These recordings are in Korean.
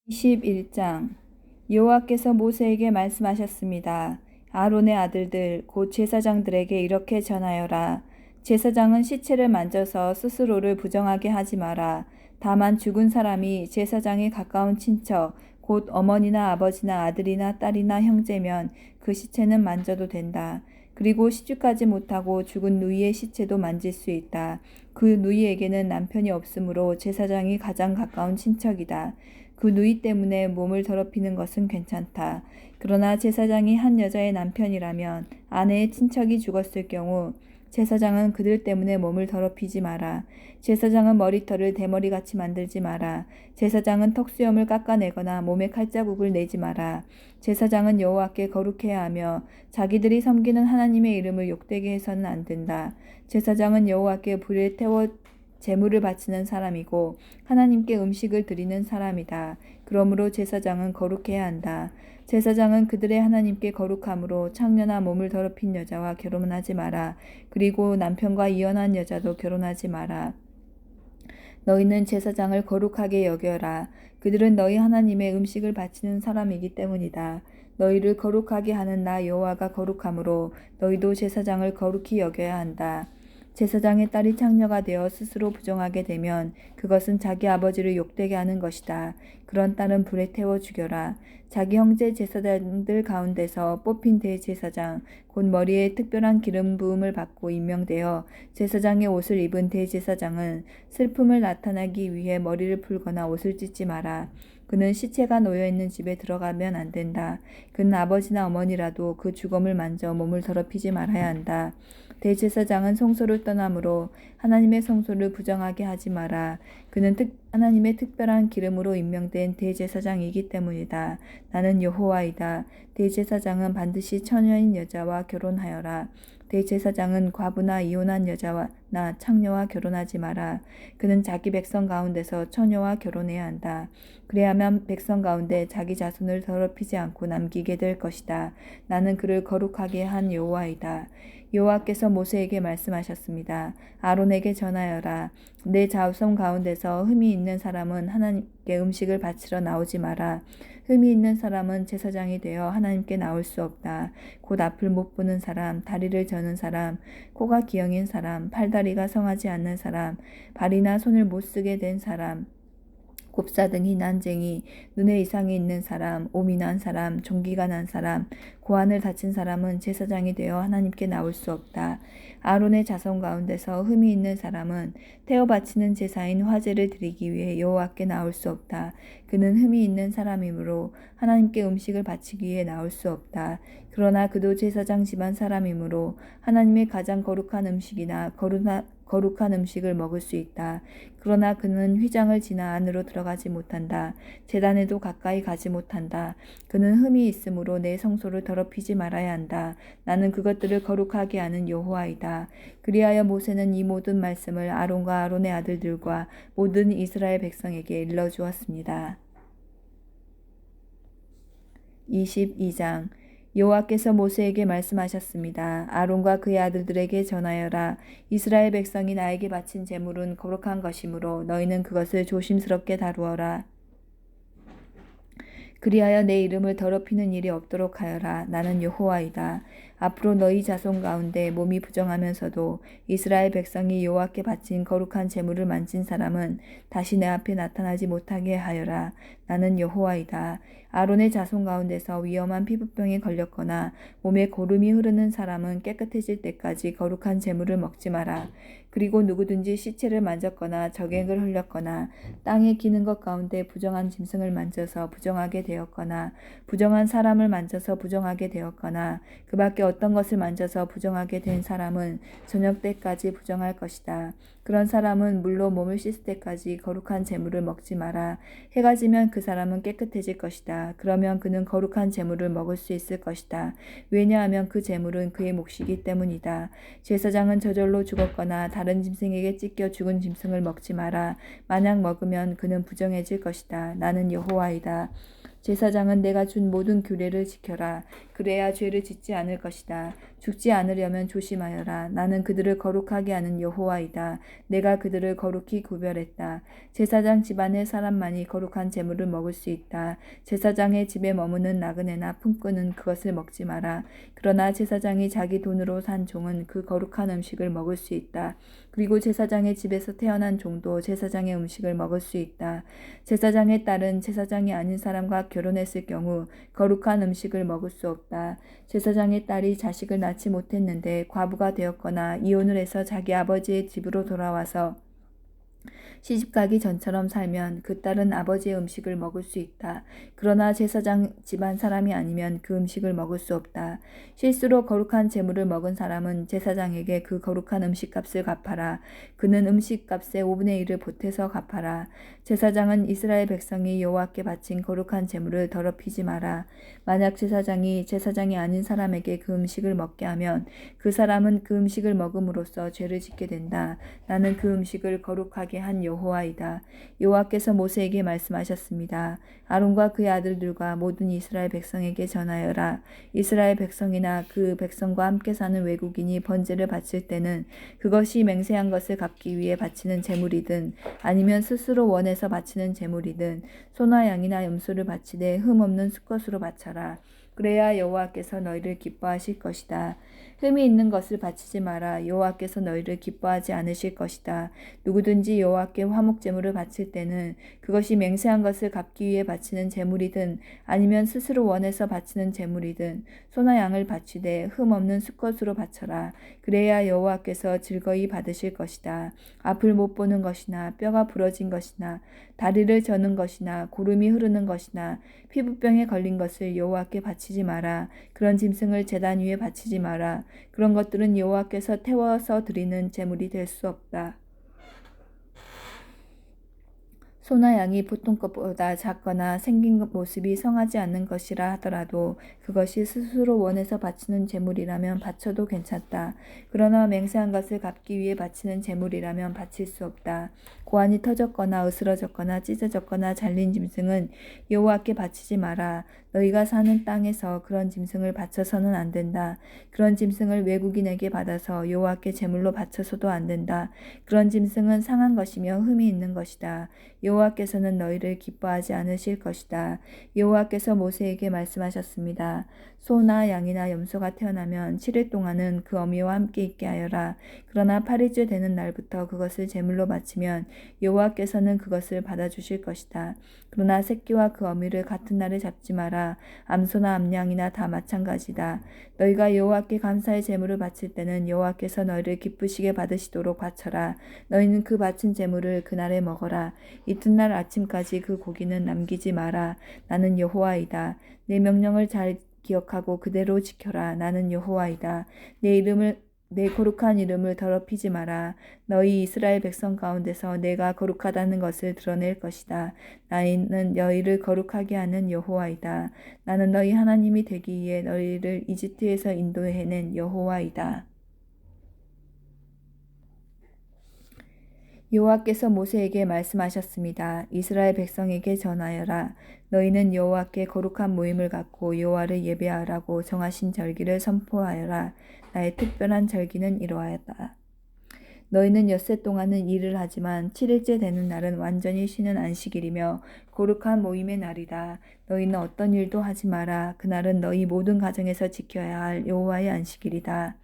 21장 여호와께서 모세에게 말씀하셨습니다. 아론의 아들들 곧 제사장들에게 이렇게 전하여라. 제사장은 시체를 만져서 스스로를 부정하게 하지 마라. 다만 죽은 사람이 제사장에 가까운 친척 곧 어머니나 아버지나 아들이나 딸이나 형제면 그 시체는 만져도 된다. 그리고 시집가지 못하고 죽은 누이의 시체도 만질 수 있다. 그 누이에게는 남편이 없으므로 제사장이 가장 가까운 친척이다. 그 누이 때문에 몸을 더럽히는 것은 괜찮다. 그러나 제사장이 한 여자의 남편이라면 아내의 친척이 죽었을 경우 제사장은 그들 때문에 몸을 더럽히지 마라. 제사장은 머리털을 대머리같이 만들지 마라. 제사장은 턱수염을 깎아내거나 몸에 칼자국을 내지 마라. 제사장은 여호와께 거룩해야 하며 자기들이 섬기는 하나님의 이름을 욕되게 해서는 안 된다. 제사장은 여호와께 불에 태워 제물을 바치는 사람이고 하나님께 음식을 드리는 사람이다. 그러므로 제사장은 거룩해야 한다. 제사장은 그들의 하나님께 거룩함으로 창녀나 몸을 더럽힌 여자와 결혼하지 마라. 그리고 남편과 이혼한 여자도 결혼하지 마라. 너희는 제사장을 거룩하게 여겨라. 그들은 너희 하나님의 음식을 바치는 사람이기 때문이다. 너희를 거룩하게 하는 나 여호와가 거룩함으로 너희도 제사장을 거룩히 여겨야 한다. 제사장의 딸이 창녀가 되어 스스로 부정하게 되면 그것은 자기 아버지를 욕되게 하는 것이다. 그런 딸은 불에 태워 죽여라. 자기 형제 제사장들 가운데서 뽑힌 대제사장 곧 머리에 특별한 기름 부음을 받고 임명되어 제사장의 옷을 입은 대제사장은 슬픔을 나타내기 위해 머리를 풀거나 옷을 찢지 마라. 그는 시체가 놓여있는 집에 들어가면 안 된다. 그는 아버지나 어머니라도 그 죽음을 만져 몸을 더럽히지 말아야 한다. 대제사장은 성소를 떠나므로 하나님의 성소를 부정하게 하지 마라. 그는 하나님의 특별한 기름으로 임명된 대제사장이기 때문이다. 나는 여호와이다. 대제사장은 반드시 처녀인 여자와 결혼하여라. 대제사장은 과부나 이혼한 여자나 창녀와 결혼하지 마라. 그는 자기 백성 가운데서 처녀와 결혼해야 한다. 그래야만 백성 가운데 자기 자손을 더럽히지 않고 남기게 될 것이다. 나는 그를 거룩하게 한 여호와이다. 여호와께서 모세에게 말씀하셨습니다. 아론에게 전하여라. 내 자손 가운데서 흠이 있는 사람은 하나님께 음식을 바치러 나오지 마라. 흠이 있는 사람은 제사장이 되어 하나님께 나올 수 없다. 곧 앞을 못 보는 사람, 다리를 저는 사람, 코가 기형인 사람, 팔다리가 성하지 않는 사람, 발이나 손을 못 쓰게 된 사람, 곱사등이 난쟁이, 눈에 이상이 있는 사람, 오미 난 사람, 종기가 난 사람, 고환을 다친 사람은 제사장이 되어 하나님께 나올 수 없다. 아론의 자손 가운데서 흠이 있는 사람은 태워 바치는 제사인 화제를 드리기 위해 여호와께 나올 수 없다. 그는 흠이 있는 사람이므로 하나님께 음식을 바치기 위해 나올 수 없다. 그러나 그도 제사장 집안 사람이므로 하나님의 가장 거룩한 음식이나 거룩한 음식을 먹을 수 있다. 그러나 그는 휘장을 지나 안으로 들어가지 못한다. 제단에도 가까이 가지 못한다. 그는 흠이 있으므로 내 성소를 더럽히지 말아야 한다. 나는 그것들을 거룩하게 하는 여호와이다. 그리하여 모세는 이 모든 말씀을 아론과 아론의 아들들과 모든 이스라엘 백성에게 일러주었습니다. 22장 여호와께서 모세에게 말씀하셨습니다. 아론과 그의 아들들에게 전하여라. 이스라엘 백성이 나에게 바친 제물은 거룩한 것이므로 너희는 그것을 조심스럽게 다루어라. 그리하여 내 이름을 더럽히는 일이 없도록 하여라. 나는 여호와이다. 앞으로 너희 자손 가운데 몸이 부정하면서도 이스라엘 백성이 여호와께 바친 거룩한 제물을 만진 사람은 다시 내 앞에 나타나지 못하게 하여라. 나는 여호와이다. 아론의 자손 가운데서 위험한 피부병에 걸렸거나 몸에 고름이 흐르는 사람은 깨끗해질 때까지 거룩한 제물을 먹지 마라. 그리고 누구든지 시체를 만졌거나 적액을 흘렸거나 땅에 기는 것 가운데 부정한 짐승을 만져서 부정하게 되었거나 부정한 사람을 만져서 부정하게 되었거나 그 밖에 어떤 것을 만져서 부정하게 된 사람은 저녁 때까지 부정할 것이다. 그런 사람은 물로 몸을 씻을 때까지 거룩한 제물을 먹지 마라. 해가 지면 그 사람은 깨끗해질 것이다. 그러면 그는 거룩한 제물을 먹을 수 있을 것이다. 왜냐하면 그 제물은 그의 몫이기 때문이다. 제사장은 저절로 죽었거나 다른 짐승에게 찢겨 죽은 짐승을 먹지 마라. 만약 먹으면 그는 부정해질 것이다. 나는 여호와이다. 제사장은 내가 준 모든 규례를 지켜라. 그래야 죄를 짓지 않을 것이다. 죽지 않으려면 조심하여라. 나는 그들을 거룩하게 하는 여호와이다. 내가 그들을 거룩히 구별했다. 제사장 집안의 사람만이 거룩한 제물을 먹을 수 있다. 제사장의 집에 머무는 나그네나 품꾼은 그것을 먹지 마라. 그러나 제사장이 자기 돈으로 산 종은 그 거룩한 음식을 먹을 수 있다. 그리고 제사장의 집에서 태어난 종도 제사장의 음식을 먹을 수 있다. 제사장의 딸은 제사장이 아닌 사람과 결혼했을 경우 거룩한 음식을 먹을 수 없다. 제사장의 딸이 자식을 낳지 못했는데 과부가 되었거나 이혼을 해서 자기 아버지의 집으로 돌아와서 시집가기 전처럼 살면 그 딸은 아버지의 음식을 먹을 수 있다. 그러나 제사장 집안 사람이 아니면 그 음식을 먹을 수 없다. 실수로 거룩한 재물을 먹은 사람은 제사장에게 그 거룩한 음식값을 갚아라. 그는 음식값의 5분의 1을 보태서 갚아라. 제사장은 이스라엘 백성이 여호와께 바친 거룩한 재물을 더럽히지 마라. 만약 제사장이 제사장이 아닌 사람에게 그 음식을 먹게 하면 그 사람은 그 음식을 먹음으로써 죄를 짓게 된다. 나는 그 음식을 거룩하게 한 여호와이다. 여호와께서 모세에게 말씀하셨습니다. 아론과 그의 아들들과 모든 이스라엘 백성에게 전하여라. 이스라엘 백성이나 그 백성과 함께 사는 외국인이 번제를 바칠 때는 그것이 맹세한 것을 갚기 위해 바치는 제물이든 아니면 스스로 원해서 바치는 제물이든 소나 양이나 염소를 바치되 흠없는 수컷으로 바쳐라. 그래야 여호와께서 너희를 기뻐하실 것이다. 흠이 있는 것을 바치지 마라. 여호와께서 너희를 기뻐하지 않으실 것이다. 누구든지 여호와께 화목 제물을 바칠 때는 그것이 맹세한 것을 갚기 위해 바치는 제물이든 아니면 스스로 원해서 바치는 제물이든 소나 양을 바치되 흠 없는 수컷으로 바쳐라. 그래야 여호와께서 즐거이 받으실 것이다. 앞을 못 보는 것이나 뼈가 부러진 것이나 다리를 저는 것이나 고름이 흐르는 것이나 피부병에 걸린 것을 여호와께 바치지 마라. 그런 짐승을 제단 위에 바치지 마라. 그런 것들은 여호와께서 태워서 드리는 제물이 될 수 없다. 소나 양이 보통 것보다 작거나 생긴 모습이 성하지 않는 것이라 하더라도 그것이 스스로 원해서 바치는 제물이라면 바쳐도 괜찮다. 그러나 맹세한 것을 갚기 위해 바치는 제물이라면 바칠 수 없다. 고환이 터졌거나 으스러졌거나 찢어졌거나 잘린 짐승은 여호와께 바치지 마라. 너희가 사는 땅에서 그런 짐승을 바쳐서는 안 된다. 그런 짐승을 외국인에게 받아서 여호와께 제물로 바쳐서도 안 된다. 그런 짐승은 상한 것이며 흠이 있는 것이다. 여호와께서는 너희를 기뻐하지 않으실 것이다. 여호와께서 모세에게 말씀하셨습니다. 소나 양이나 염소가 태어나면 7일 동안은 그 어미와 함께 있게 하여라. 그러나 8일째 되는 날부터 그것을 제물로 바치면 여호와께서는 그것을 받아주실 것이다. 그러나 새끼와 그 어미를 같은 날에 잡지 마라. 암소나 암양이나 다 마찬가지다. 너희가 여호와께 감사의 제물을 바칠 때는 여호와께서 너희를 기쁘시게 받으시도록 바쳐라. 너희는 그 바친 제물을 그날에 먹어라. 이튿날 아침까지 그 고기는 남기지 마라. 나는 여호와이다. 내 명령을 잘 기억하고 그대로 지켜라. 나는 여호와이다. 내 거룩한 이름을 더럽히지 마라. 너희 이스라엘 백성 가운데서 내가 거룩하다는 것을 드러낼 것이다. 나는 너희를 거룩하게 하는 여호와이다. 나는 너희 하나님이 되기 위해 너희를 이집트에서 인도해낸 여호와이다. 여호와께서 모세에게 말씀하셨습니다. 이스라엘 백성에게 전하여라. 너희는 여호와께 거룩한 모임을 갖고 여호와를 예배하라고 정하신 절기를 선포하여라. 나의 특별한 절기는 이러하다. 너희는 엿새 동안은 일을 하지만 7일째 되는 날은 완전히 쉬는 안식일이며 거룩한 모임의 날이다. 너희는 어떤 일도 하지 마라. 그날은 너희 모든 가정에서 지켜야 할 여호와의 안식일이다.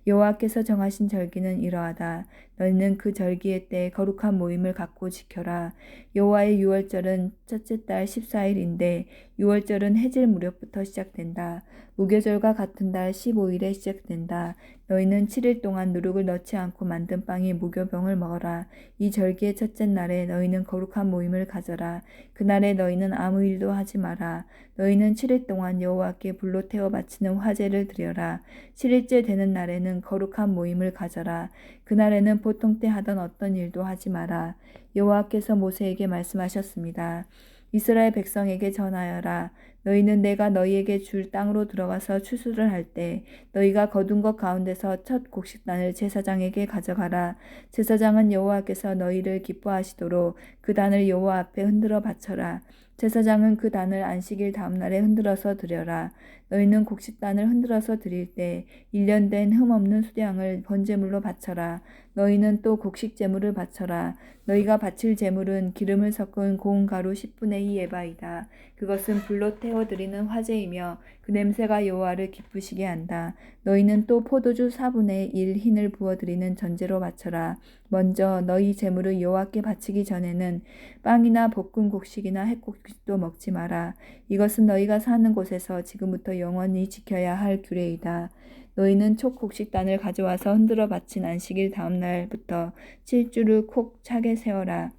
여호와께서 정하신 절기는 이러하다. 너희는 그 절기의 때 거룩한 모임을 갖고 지켜라. 여호와의 유월절은 첫째 달 14일인데 유월절은 해질 무렵부터 시작된다. 무교절과 같은 달 15일에 시작된다. 너희는 7일 동안 누룩을 넣지 않고 만든 빵이 무교병을 먹어라. 이 절기의 첫째 날에 너희는 거룩한 모임을 가져라. 그날에 너희는 아무 일도 하지 마라. 너희는 7일 동안 여호와께 불로 태워 바치는 화제를 드려라. 7일째 되는 날에는 거룩한 모임을 가져라. 그날에는 보통 때 하던 어떤 일도 하지 마라. 여호와께서 모세에게 말씀하셨습니다. 이스라엘 백성에게 전하여라. 너희는 내가 너희에게 줄 땅으로 들어가서 추수를 할 때 너희가 거둔 것 가운데서 첫 곡식단을 제사장에게 가져가라. 제사장은 여호와께서 너희를 기뻐하시도록 그 단을 여호와 앞에 흔들어 바쳐라. 제사장은 그 단을 안식일 다음 날에 흔들어서 드려라. 너희는 곡식단을 흔들어서 드릴 때 1년 된 흠없는 수량을 번제물로 바쳐라. 너희는 또 곡식 제물을 바쳐라. 너희가 바칠 제물은 기름을 섞은 고운 가루 10분의 2 에바이다. 그것은 불로 태워드리는 화제이며 그 냄새가 여호와를 기쁘시게 한다. 너희는 또 포도주 4분의 1 흰을 부어드리는 전제로 바쳐라. 먼저 너희 제물을 여호와께 바치기 전에는 빵이나 볶은 곡식이나 햇곡식도 먹지 마라. 이것은 너희가 사는 곳에서 지금부터 영원히 지켜야 할 규례이다. 너희는 촉 곡식단을 가져와서 흔들어 바친 안식일 다음 날부터 7주를 콕 차게 세워라.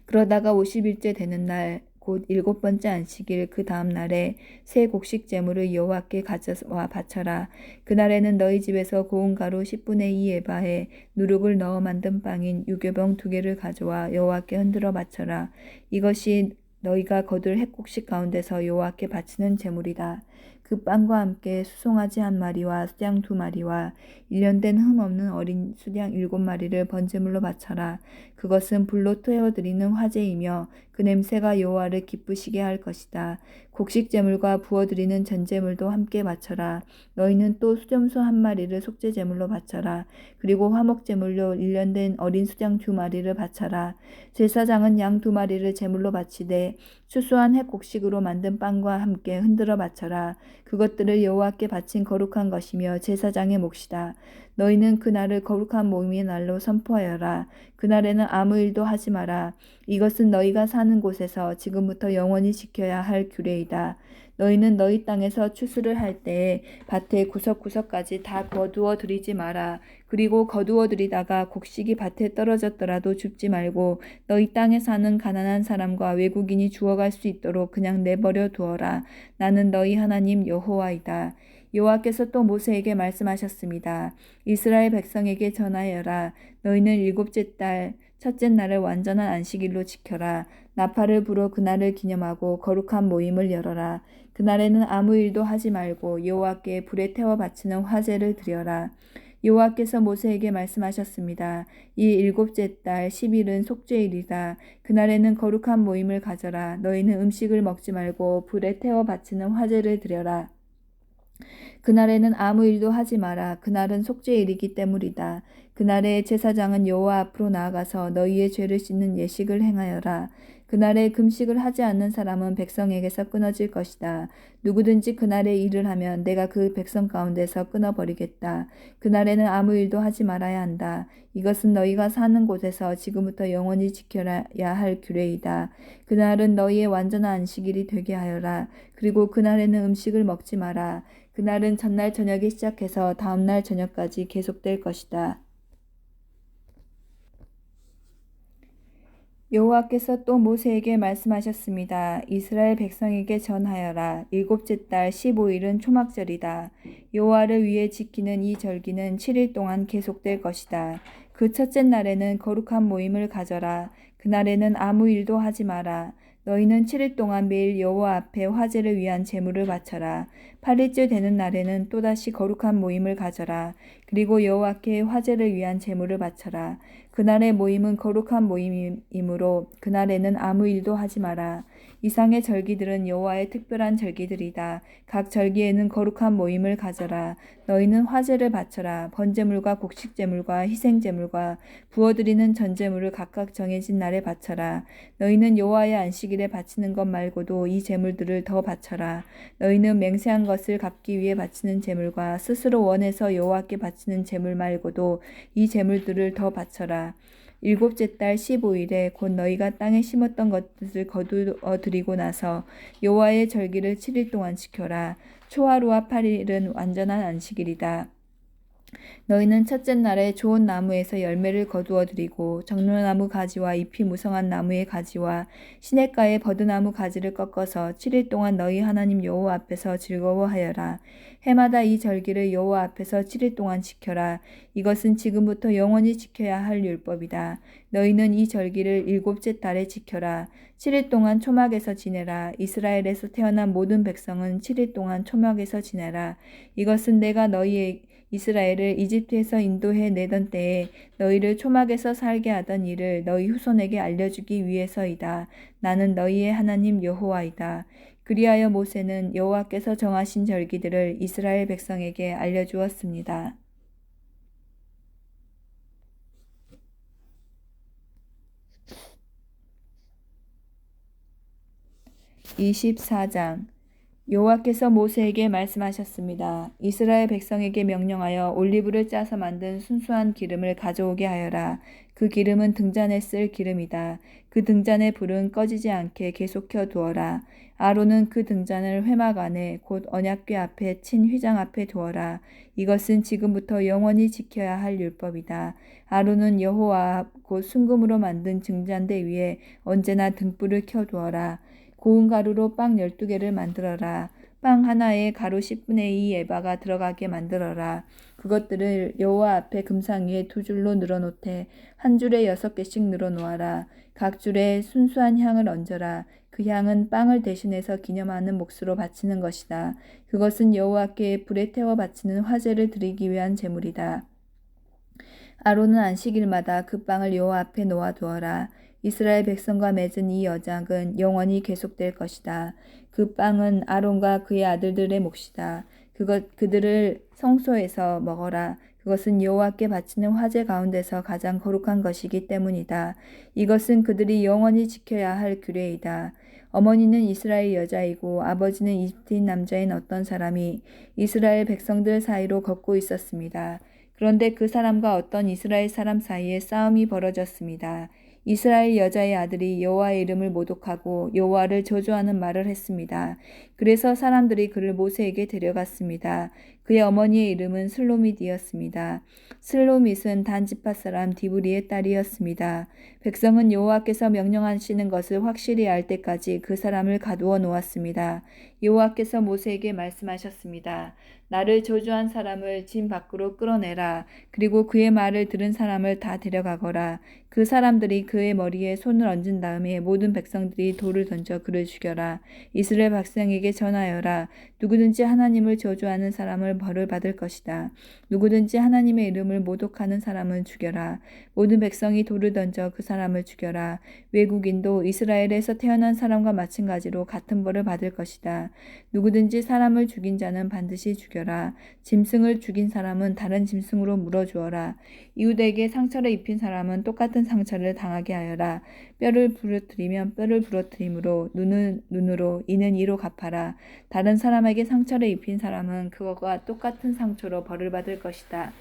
그러다가 50일째 되는 날 곧 7번째 안식일 그 다음 날에 새 곡식 제물을 여호와께 가져와 바쳐라. 그날에는 너희 집에서 고운 가루 10분의 2 에바에 누룩을 넣어 만든 빵인 유교병 2개를 가져와 여호와께 흔들어 바쳐라. 이것이 너희가 거둘 햇곡식 가운데서 여호와께 바치는 제물이다. 그 빵과 함께 수송아지 1마리와 수양 2마리와 1년 된 흠없는 어린 수양 7마리를 번제물로 바쳐라. 그것은 불로 태워드리는 화제이며 그 냄새가 여호와를 기쁘시게 할 것이다. 곡식 제물과 부어드리는 전제물도 함께 바쳐라. 너희는 또 수점소 1마리를 속죄 제물로 바쳐라. 그리고 화목 제물로 1년 된 어린 수양 2마리를 바쳐라. 제사장은 양 2마리를 제물로 바치되 추수한 햇곡식으로 만든 빵과 함께 흔들어 바쳐라. 그것들을 여호와께 바친 거룩한 것이며 제사장의 몫이다. 너희는 그날을 거룩한 모임의 날로 선포하여라. 그날에는 아무 일도 하지 마라. 이것은 너희가 사는 곳에서 지금부터 영원히 지켜야 할 규례이다. 너희는 너희 땅에서 추수를 할 때에 밭의 구석구석까지 다 거두어 들이지 마라. 그리고 거두어 들이다가 곡식이 밭에 떨어졌더라도 줍지 말고 너희 땅에 사는 가난한 사람과 외국인이 주워갈 수 있도록 그냥 내버려 두어라. 나는 너희 하나님 여호와이다. 여호와께서 또 모세에게 말씀하셨습니다. 이스라엘 백성에게 전하여라. 너희는 7째 달 첫째 날을 완전한 안식일로 지켜라. 나팔을 불어 그날을 기념하고 거룩한 모임을 열어라. 그날에는 아무 일도 하지 말고 여호와께 불에 태워 바치는 화제를 드려라. 여호와께서 모세에게 말씀하셨습니다. 이 7째 달 10일은 속죄일이다. 그날에는 거룩한 모임을 가져라. 너희는 음식을 먹지 말고 불에 태워 바치는 화제를 드려라. 그날에는 아무 일도 하지 마라. 그날은 속죄일이기 때문이다. 그날에 제사장은 여호와 앞으로 나아가서 너희의 죄를 씻는 예식을 행하여라. 그날에 금식을 하지 않는 사람은 백성에게서 끊어질 것이다. 누구든지 그날에 일을 하면 내가 그 백성 가운데서 끊어버리겠다. 그날에는 아무 일도 하지 말아야 한다. 이것은 너희가 사는 곳에서 지금부터 영원히 지켜야 할 규례이다. 그날은 너희의 완전한 안식일이 되게 하여라. 그리고 그날에는 음식을 먹지 마라. 그날은 전날 저녁에 시작해서 다음날 저녁까지 계속될 것이다. 여호와께서 또 모세에게 말씀하셨습니다. 이스라엘 백성에게 전하여라. 7째 달 15일은 초막절이다. 여호와를 위해 지키는 이 절기는 7일 동안 계속될 것이다. 그 첫째 날에는 거룩한 모임을 가져라. 그날에는 아무 일도 하지 마라. 너희는 7일 동안 매일 여호와 앞에 화제를 위한 제물을 바쳐라. 8일째 되는 날에는 또다시 거룩한 모임을 가져라. 그리고 여호와께 화제를 위한 제물을 바쳐라. 그날의 모임은 거룩한 모임이므로 그날에는 아무 일도 하지 마라. 이상의 절기들은 여호와의 특별한 절기들이다. 각 절기에는 거룩한 모임을 가져라. 너희는 화제를 바쳐라. 번제물과 곡식제물과 희생제물과 부어드리는 전제물을 각각 정해진 날에 바쳐라. 너희는 여호와의 안식일에 바치는 것 말고도 이 제물들을 더 바쳐라. 너희는 맹세한 것을 갚기 위해 바치는 제물과 스스로 원해서 여호와께 바치는 제물 말고도 이 제물들을 더 바쳐라. 7째 달 15일에 곧 너희가 땅에 심었던 것을 거두어 드리고 나서 여호와의 절기를 7일 동안 지켜라. 초하루와 8일은 완전한 안식일이다. 너희는 첫째 날에 좋은 나무에서 열매를 거두어 드리고 정로나무 가지와 잎이 무성한 나무의 가지와 시냇가의 버드나무 가지를 꺾어서 7일 동안 너희 하나님 여호와 앞에서 즐거워하여라. 해마다 이 절기를 여호와 앞에서 7일 동안 지켜라. 이것은 지금부터 영원히 지켜야 할 율법이다. 너희는 이 절기를 일곱째 달에 지켜라. 7일 동안 초막에서 지내라. 이스라엘에서 태어난 모든 백성은 7일 동안 초막에서 지내라. 이것은 내가 너희의 이스라엘을 이집트에서 인도해 내던 때에 너희를 초막에서 살게 하던 일을 너희 후손에게 알려주기 위해서이다. 나는 너희의 하나님 여호와이다. 그리하여 모세는 여호와께서 정하신 절기들을 이스라엘 백성에게 알려주었습니다. 24장 여호와께서 모세에게 말씀하셨습니다. 이스라엘 백성에게 명령하여 올리브를 짜서 만든 순수한 기름을 가져오게 하여라. 그 기름은 등잔에 쓸 기름이다. 그 등잔의 불은 꺼지지 않게 계속 켜두어라. 아론은 그 등잔을 회막 안에 곧 언약궤 앞에 친 휘장 앞에 두어라. 이것은 지금부터 영원히 지켜야 할 율법이다. 아론은 여호와 앞 곧 순금으로 만든 증잔대 위에 언제나 등불을 켜두어라. 고운 가루로 빵 12개를 만들어라. 빵 하나에 가루 10분의 2 에바가 들어가게 만들어라. 그것들을 여호와 앞에 금상 위에 2줄로 늘어놓되 한 줄에 6개씩 늘어놓아라. 각 줄에 순수한 향을 얹어라. 그 향은 빵을 대신해서 기념하는 몫으로 바치는 것이다. 그것은 여호와께 불에 태워 바치는 화제를 드리기 위한 제물이다. 아론은 안식일마다 그 빵을 여호와 앞에 놓아두어라. 이스라엘 백성과 맺은 이 언약은 영원히 계속될 것이다. 그 빵은 아론과 그의 아들들의 몫이다. 그들을 성소에서 먹어라. 그것은 여호와께 바치는 화제 가운데서 가장 거룩한 것이기 때문이다. 이것은 그들이 영원히 지켜야 할 규례이다. 어머니는 이스라엘 여자이고 아버지는 이집트인 남자인 어떤 사람이 이스라엘 백성들 사이로 걷고 있었습니다. 그런데 그 사람과 어떤 이스라엘 사람 사이에 싸움이 벌어졌습니다. 이스라엘 여자의 아들이 여호와의 이름을 모독하고 여호와를 저주하는 말을 했습니다. 그래서 사람들이 그를 모세에게 데려갔습니다. 그의 어머니의 이름은 슬로밋이었습니다. 슬로밋은 단지파 사람 디브리의 딸이었습니다. 백성은 여호와께서 명령하시는 것을 확실히 알 때까지 그 사람을 가두어 놓았습니다. 여호와께서 모세에게 말씀하셨습니다. 나를 저주한 사람을 진 밖으로 끌어내라. 그리고 그의 말을 들은 사람을 다 데려가거라. 그 사람들이 그의 머리에 손을 얹은 다음에 모든 백성들이 돌을 던져 그를 죽여라. 이스라엘 백성에게 전하여라. 누구든지 하나님을 저주하는 사람을 벌을 받을 것이다. 누구든지 하나님의 이름을 모독하는 사람은 죽여라. 모든 백성이 돌을 던져 그 사람을 죽여라. 외국인도 이스라엘에서 태어난 사람과 마찬가지로 같은 벌을 받을 것이다. 누구든지 사람을 죽인 자는 반드시 죽여라. 짐승을 죽인 사람은 다른 짐승으로 물어주어라. 이웃에게 상처를 입힌 사람은 똑같은 상처를 당하게 하여라. 뼈를 부러뜨리면 뼈를 부러뜨림으로 눈은 눈으로 이는 이로 갚아라. 다른 사람에게 상처를 입힌 사람은 그것과 똑같은 상처로 벌을 받을 것이다.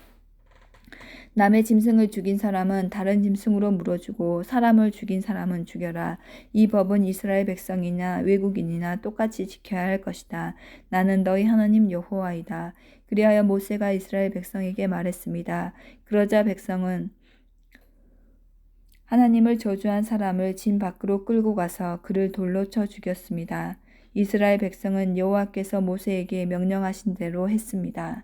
남의 짐승을 죽인 사람은 다른 짐승으로 물어주고 사람을 죽인 사람은 죽여라. 이 법은 이스라엘 백성이나 외국인이나 똑같이 지켜야 할 것이다. 나는 너희 하나님 여호와이다. 그리하여 모세가 이스라엘 백성에게 말했습니다. 그러자 백성은 하나님을 저주한 사람을 진 밖으로 끌고 가서 그를 돌로 쳐 죽였습니다. 이스라엘 백성은 여호와께서 모세에게 명령하신 대로 했습니다.